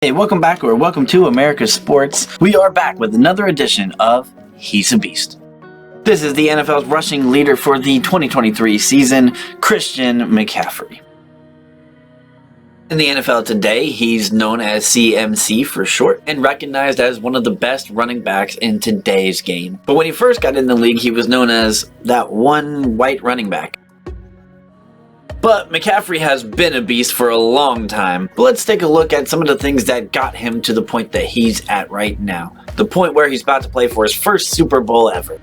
Hey, welcome back or welcome to America's Sports. We are back with another edition of He's a Beast. This is the NFL's rushing leader for the 2023 season, Christian McCaffrey. In the NFL today, he's known as CMC for short and recognized as one of the best running backs in today's game. But when he first got in the league, he was known as that one white running back. But McCaffrey has been a beast for a long time. But let's take a look at some of the things that got him to the point that he's at right now. The point where he's about to play for his first Super Bowl ever.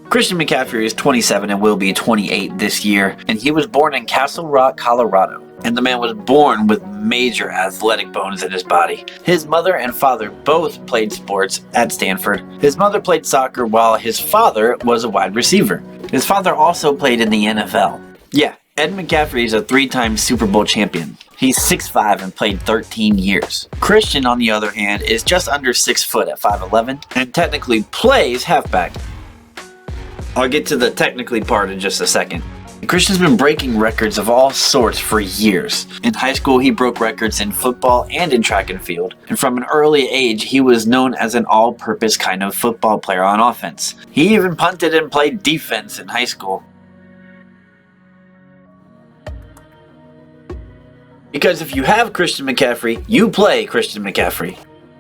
Christian McCaffrey is 27 and will be 28 this year, and he was born in Castle Rock, Colorado. And the man was born with major athletic bones in his body. His mother and father both played sports at Stanford. His mother played soccer while his father was a wide receiver. His father also played in the NFL. Yeah, Ed McCaffrey is a 3-time Super Bowl champion. He's 6'5" and played 13 years. Christian, on the other hand, is just under 6 foot at 5'11" and technically plays halfback. I'll get to the technically part in just a second. Christian's been breaking records of all sorts for years. In high school, he broke records in football and in track and field. And from an early age, he was known as an all-purpose kind of football player on offense. He even punted and played defense in high school. Because if you have Christian McCaffrey, you play Christian McCaffrey.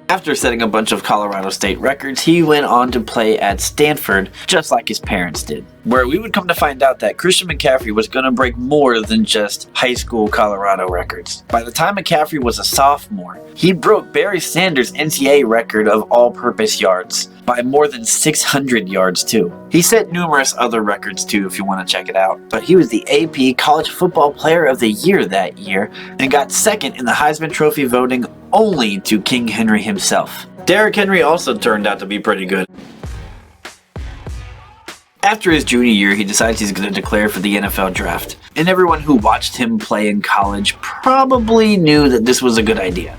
After setting a bunch of Colorado State records, he went on to play at Stanford, just like his parents did. Where we would come to find out that Christian McCaffrey was going to break more than just high school Colorado records. By the time McCaffrey was a sophomore, he broke Barry Sanders' NCAA record of all-purpose yards by more than 600 yards too. He set numerous other records too if you want to check it out. But he was the AP College Football Player of the Year that year and got second in the Heisman Trophy voting only to King Henry himself. Derrick Henry also turned out to be pretty good. After his junior year, he decides he's going to declare for the NFL draft. And everyone who watched him play in college probably knew that this was a good idea.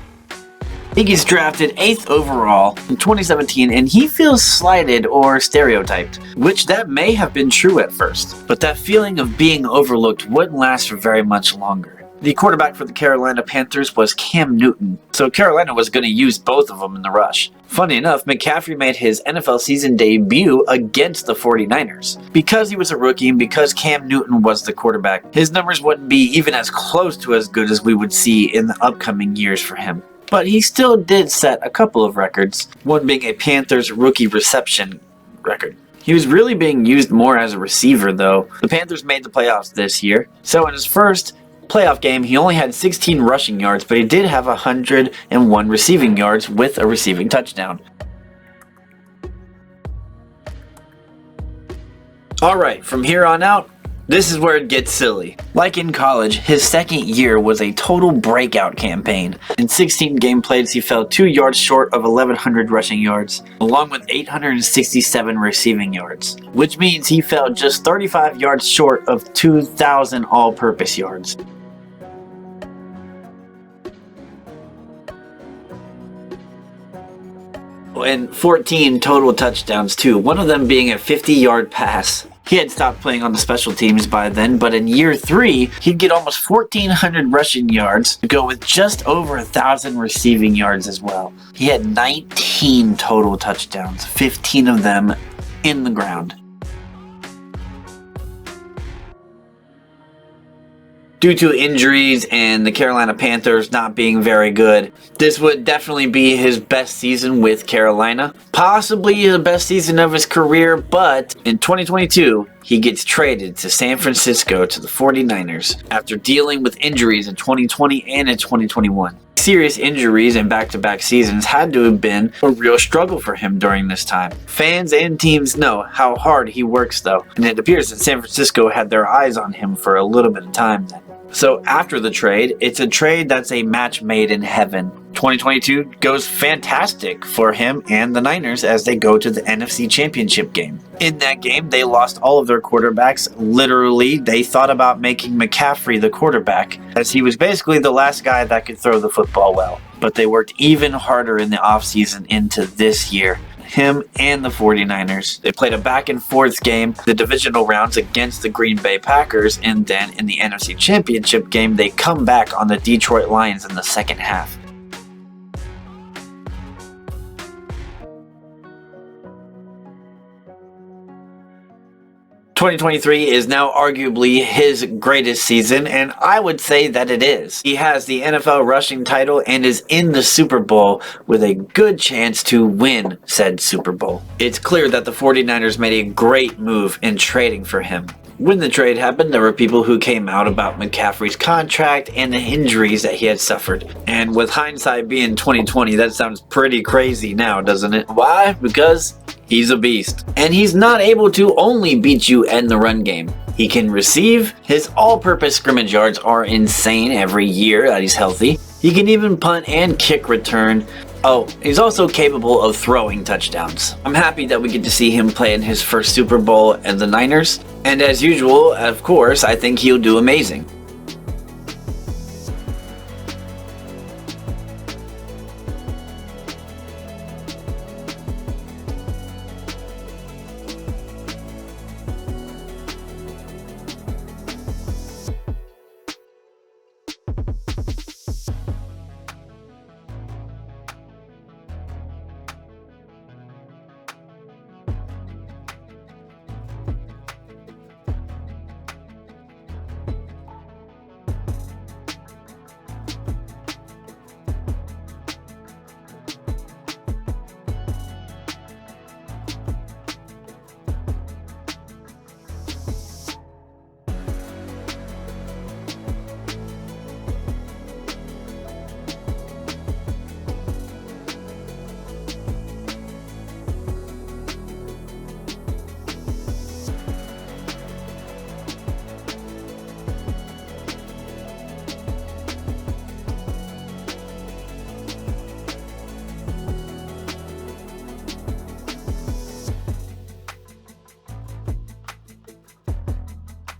He gets drafted 8th overall in 2017 and he feels slighted or stereotyped, which that may have been true at first. But that feeling of being overlooked wouldn't last for very much longer. The quarterback for the Carolina Panthers was Cam Newton, so Carolina was going to use both of them in the rush. Funny enough, McCaffrey made his NFL season debut against the 49ers. Because he was a rookie and because Cam Newton was the quarterback, his numbers wouldn't be even as close to as good as we would see in the upcoming years for him. But he still did set a couple of records, one being a Panthers rookie reception record. He was really being used more as a receiver though. The Panthers made the playoffs this year, so in his first playoff game, he only had 16 rushing yards, but he did have 101 receiving yards with a receiving touchdown. Alright, from here on out, this is where it gets silly. Like in college, his second year was a total breakout campaign. In 16 game plays, he fell 2 yards short of 1,100 rushing yards, along with 867 receiving yards, which means he fell just 35 yards short of 2,000 all-purpose yards. And 14 total touchdowns too, one of them being a 50-yard pass. He had stopped playing on the special teams by then, but in year 3, he'd get almost 1,400 rushing yards to go with just over 1,000 receiving yards as well. He had 19 total touchdowns, 15 of them in the ground. Due to injuries and the Carolina Panthers not being very good, this would definitely be his best season with Carolina. Possibly the best season of his career, but in 2022, he gets traded to San Francisco to the 49ers after dealing with injuries in 2020 and in 2021. Serious injuries and back-to-back seasons had to have been a real struggle for him during this time. Fans and teams know how hard he works though, and it appears that San Francisco had their eyes on him for a little bit of time then. So after the trade, it's a trade that's a match made in heaven. 2022 goes fantastic for him and the Niners as they go to the NFC Championship game. In that game, they lost all of their quarterbacks. Literally, they thought about making McCaffrey the quarterback, as he was basically the last guy that could throw the football well. But they worked even harder in the offseason into this year. him and the 49ers. They played a back and forth game, the divisional rounds against the Green Bay Packers, and then in the NFC Championship game, they come back on the Detroit Lions in the second half. 2023 is now arguably his greatest season, and I would say that it is. He has the NFL rushing title and is in the Super Bowl with a good chance to win said Super Bowl. It's clear that the 49ers made a great move in trading for him. When the trade happened, there were people who came out about McCaffrey's contract and the injuries that he had suffered. And with hindsight being 2020, that sounds pretty crazy now, doesn't it? Why? Because he's a beast. And he's not able to only beat you in the run game. He can receive. His all-purpose scrimmage yards are insane every year that he's healthy. He can even punt and kick return. Oh, he's also capable of throwing touchdowns. I'm happy that we get to see him play in his first Super Bowl and the Niners. And as usual, of course, I think he'll do amazing.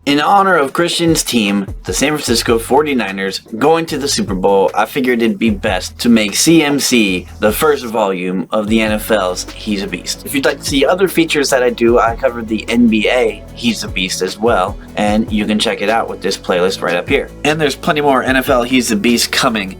In honor of Christian's team, the San Francisco 49ers, going to the Super Bowl, I figured it'd be best to make CMC the first volume of the NFL's He's a Beast. If you'd like to see other features that I do, I covered the NBA He's a Beast as well, and you can check it out with this playlist right up here. And there's plenty more NFL He's a Beast coming.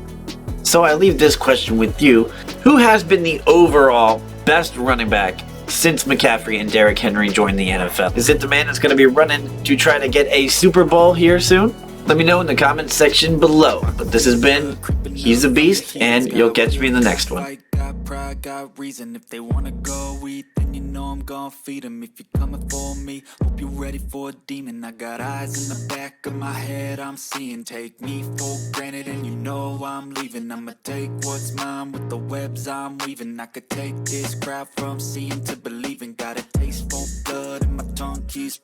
So I leave this question with you. Who has been the overall best running back since McCaffrey and Derrick Henry joined the NFL? Is it the man that's going to be running to try to get a Super Bowl here soon? Let me know in the comments section below. But this has been He's a Beast, and you'll catch me in the next one. Got pride, got reason. If they wanna go eat, then you know I'm gonna feed them. If you're coming for me, hope you're ready for a demon. I got eyes in the back of my head, I'm seeing. Take me for granted and you know I'm leaving. I'ma take what's mine with the webs I'm weaving. I could take this crowd from seeing to believing. Got a taste for blood and my tongue keeps